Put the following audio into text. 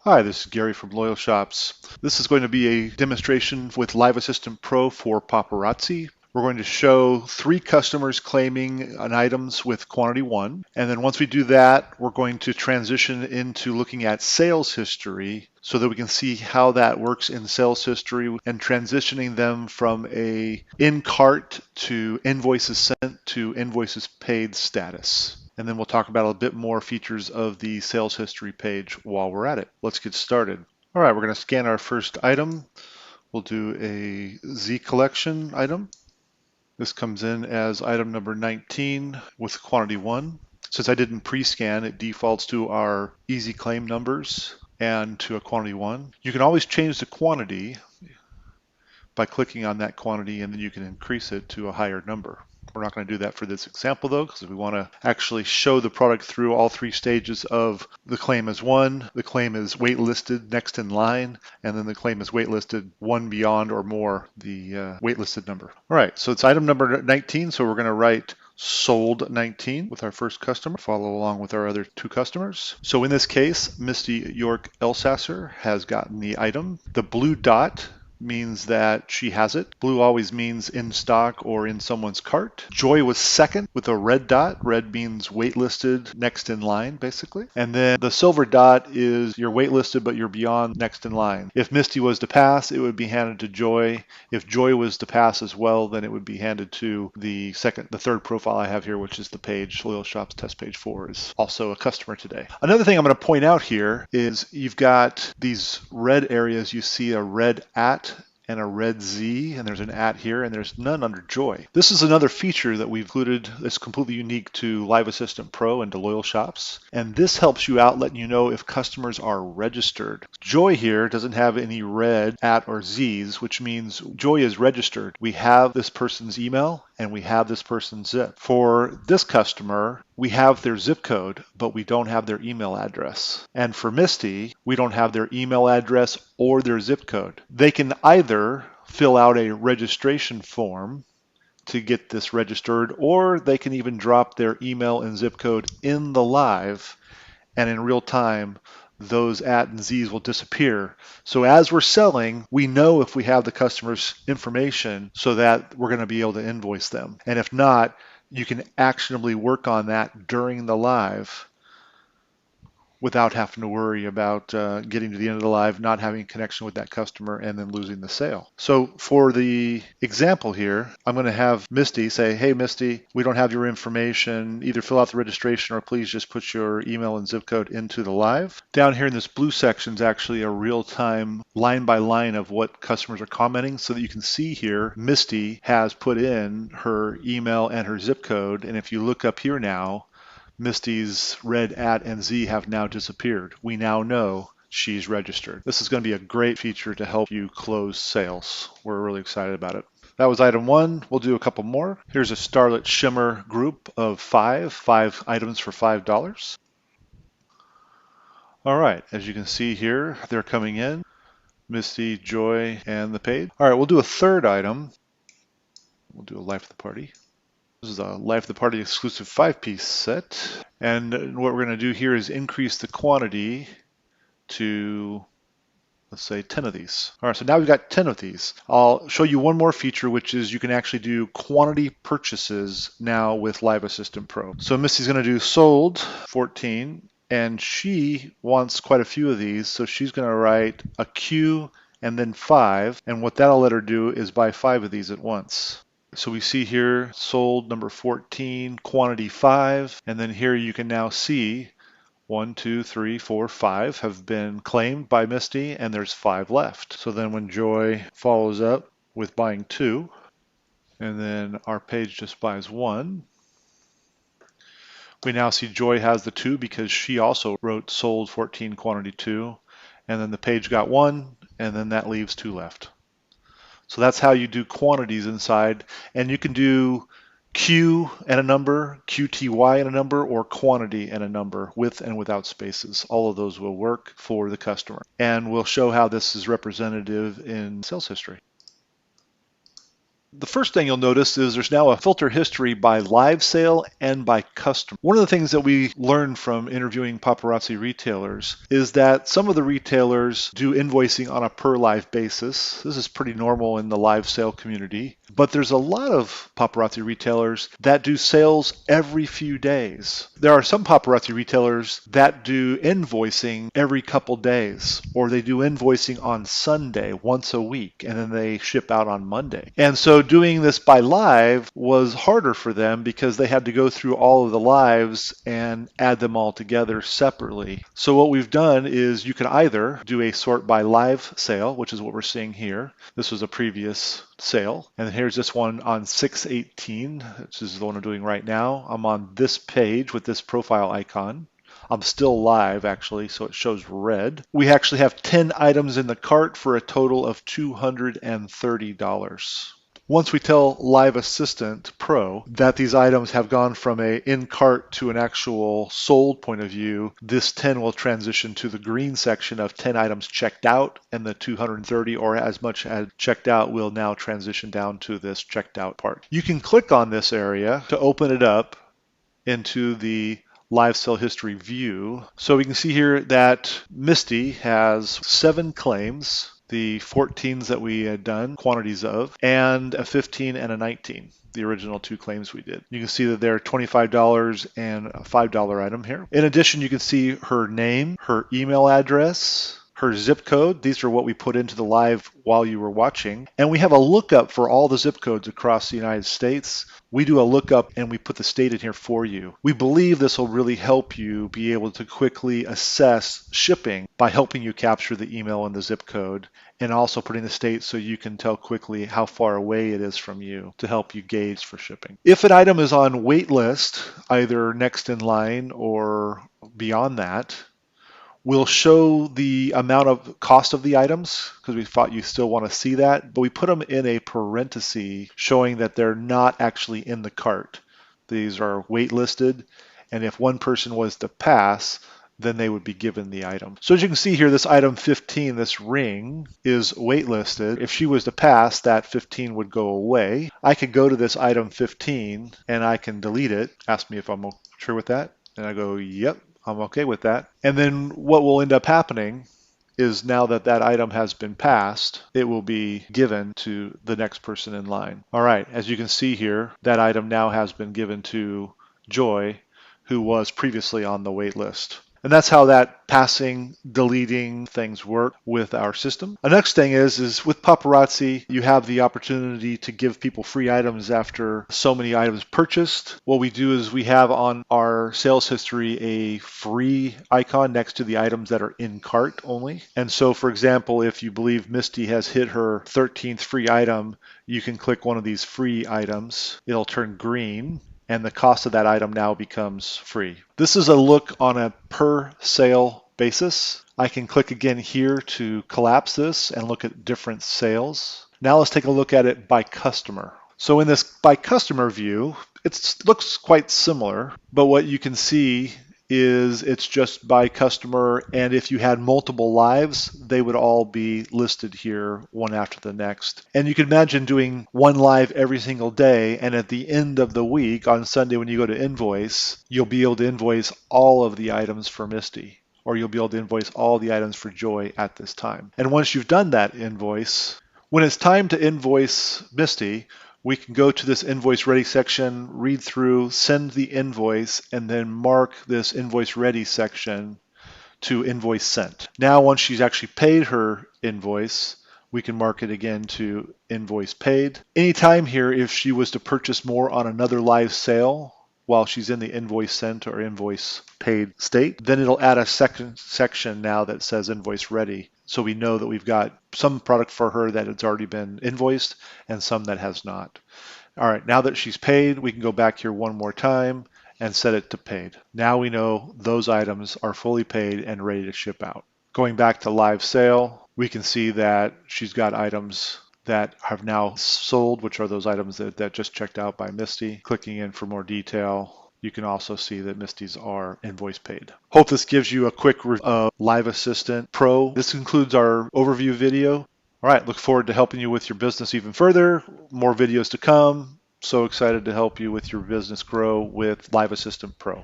Hi, this is Gary from LoyalShops. This is going to be a demonstration with Live Assistant Pro for Paparazzi. We're going to show 3 customers claiming an items with quantity 1. And then once we do that, we're going to transition into looking at sales history so that we can see how that works in sales history and transitioning them from a in-cart to invoices sent to invoices paid status. And then we'll talk about a bit more features of the sales history page while we're at it. Let's get started. All right, we're going to scan our first item. We'll do a Z collection item. This comes in as item number 19 with quantity 1. Since I didn't pre-scan, it defaults to our easy claim numbers and to a quantity 1. You can always change the quantity by clicking on that quantity, and then you can increase it to a higher number. We're not going to do that for this example though, because we want to actually show the product through all 3 stages of the claim as 1, the claim is waitlisted next in line, and then the claim is waitlisted 1 beyond or more the waitlisted number. All right, so it's item number 19, so we're going to write sold 19 with our first customer, follow along with our other 2 customers. So in this case, Misty York Elsasser has gotten the item. The blue dot means that she has it. Blue always means in stock or in someone's cart. Joy was second with a red dot. Red means waitlisted, next in line, basically. And then the silver dot is you're waitlisted, but you're beyond next in line. If Misty was to pass, it would be handed to Joy. If Joy was to pass as well, then it would be handed to the third profile I have here, which is the page, LoyalShops test page 4 is also a customer today. Another thing I'm going to point out here is you've got these red areas. You see a red at and a red Z, and there's an at here, and there's none under Joy. This is another feature that we've included that's completely unique to Live Assistant Pro and to LoyalShops, and this helps you out letting you know if customers are registered. Joy here doesn't have any red at or Z's, which means Joy is registered. We have this person's email and we have this person's zip. For this customer, we have their zip code, but we don't have their email address. And for Misty, we don't have their email address or their zip code. They can either fill out a registration form to get this registered, or they can even drop their email and zip code in the live, and in real time, those at and Z's will disappear. So as we're selling, we know if we have the customer's information so that we're going to be able to invoice them. And if not, you can actionably work on that during the live without having to worry about getting to the end of the live, not having a connection with that customer, and then losing the sale. So for the example here, I'm going to have Misty say, hey Misty, we don't have your information. Either fill out the registration or please just put your email and zip code into the live. Down here in this blue section is actually a real-time line by line of what customers are commenting, so that you can see here Misty has put in her email and her zip code, and if you look up here now, Misty's red at and Z have now disappeared. We now know she's registered. This is going to be a great feature to help you close sales. We're really excited about it. That was item 1. We'll do a couple more. Here's a Starlit Shimmer group of 5 items for $5. All right, as you can see here, they're coming in. Misty, Joy, and the page. All right, we'll do a third item. We'll do a Life of the Party. This is a Life of the Party exclusive 5-piece set. And what we're going to do here is increase the quantity to, let's say, 10 of these. All right, so now we've got 10 of these. I'll show you one more feature, which is you can actually do quantity purchases now with Live Assistant Pro. So Misty's going to do sold 14, and she wants quite a few of these, so she's going to write a Q and then 5, and what that'll let her do is buy 5 of these at once. So we see here sold number 14, quantity 5, and then here you can now see 1, 2, 3, 4, 5 have been claimed by Misty, and there's 5 left. So then when Joy follows up with buying 2, and then our page just buys 1, we now see Joy has the 2 because she also wrote sold 14, quantity 2, and then the page got 1, and then that leaves 2 left. So that's how you do quantities inside, and you can do Q and a number, QTY and a number, or quantity and a number with and without spaces. All of those will work for the customer. And we'll show how this is representative in sales history. The first thing you'll notice is there's now a filter history by live sale and by customer. One of the things that we learned from interviewing paparazzi retailers is that some of the retailers do invoicing on a per live basis. This is pretty normal in the live sale community. But there's a lot of paparazzi retailers that do sales every few days. There are some paparazzi retailers that do invoicing every couple days, or they do invoicing on Sunday once a week, and then they ship out on Monday. And so doing this by live was harder for them because they had to go through all of the lives and add them all together separately. So what we've done is you can either do a sort by live sale, which is what we're seeing here. This was a previous sale. And here's this one on 6/18, which is the one I'm doing right now. I'm on this page with this profile icon. I'm still live actually, so it shows red. We actually have 10 items in the cart for a total of $230. Once we tell Live Assistant Pro that these items have gone from a in-cart to an actual sold point of view, this 10 will transition to the green section of 10 items checked out, and the 230 or as much as checked out will now transition down to this checked out part. You can click on this area to open it up into the live sale history view. So we can see here that Misty has 7 claims, the 14s that we had done quantities of, and a 15 and a 19, the original 2 claims we did. You can see that they're $25 and a $5 item here. In addition, you can see her name, her email address, her zip code. These are what we put into the live while you were watching. And we have a lookup for all the zip codes across the United States. We do a lookup and we put the state in here for you. We believe this will really help you be able to quickly assess shipping by helping you capture the email and the zip code, and also putting the state so you can tell quickly how far away it is from you to help you gauge for shipping. If an item is on wait list, either next in line or beyond that, we'll show the amount of cost of the items because we thought you still want to see that, but we put them in a parenthesis showing that they're not actually in the cart. These are waitlisted, and if one person was to pass, then they would be given the item. So as you can see here, this item 15, this ring, is waitlisted. If she was to pass, that 15 would go away. I could go to this item 15 and I can delete it. Ask me if I'm sure with that. And I go, yep, I'm okay with that. And then what will end up happening is now that that item has been passed, it will be given to the next person in line. All right, as you can see here, that item now has been given to Joy, who was previously on the wait list. And that's how that passing, deleting things work with our system. The next thing is with Paparazzi, you have the opportunity to give people free items after so many items purchased. What we do is we have on our sales history a free icon next to the items that are in cart only. And so, for example, if you believe Misty has hit her 13th free item, you can click one of these free items. It'll turn green, and the cost of that item now becomes free. This is a look on a per sale basis. I can click again here to collapse this and look at different sales. Now let's take a look at it by customer. So in this by customer view, it looks quite similar, but what you can see is it's just by customer, and if you had multiple lives, they would all be listed here one after the next. And you can imagine doing one live every single day, and at the end of the week on Sunday when you go to invoice, you'll be able to invoice all of the items for Misty, or you'll be able to invoice all the items for Joy at this time. And once you've done that invoice, when it's time to invoice Misty, we can go to this invoice ready section, read through, send the invoice, and then mark this invoice ready section to invoice sent. Now, once she's actually paid her invoice, we can mark it again to invoice paid. Anytime here, if she was to purchase more on another live sale while she's in the invoice sent or invoice paid state, then it'll add a second section now that says invoice ready. So we know that we've got some product for her that has already been invoiced and some that has not. All right, now that she's paid, we can go back here one more time and set it to paid. Now we know those items are fully paid and ready to ship out. Going back to live sale, we can see that she's got items that have now sold, which are those items that just checked out by Misty. Clicking in for more detail, you can also see that Misty's are invoice paid. Hope this gives you a quick review of Live Assistant Pro. This concludes our overview video. All right, look forward to helping you with your business even further. More videos to come. So excited to help you with your business grow with Live Assistant Pro.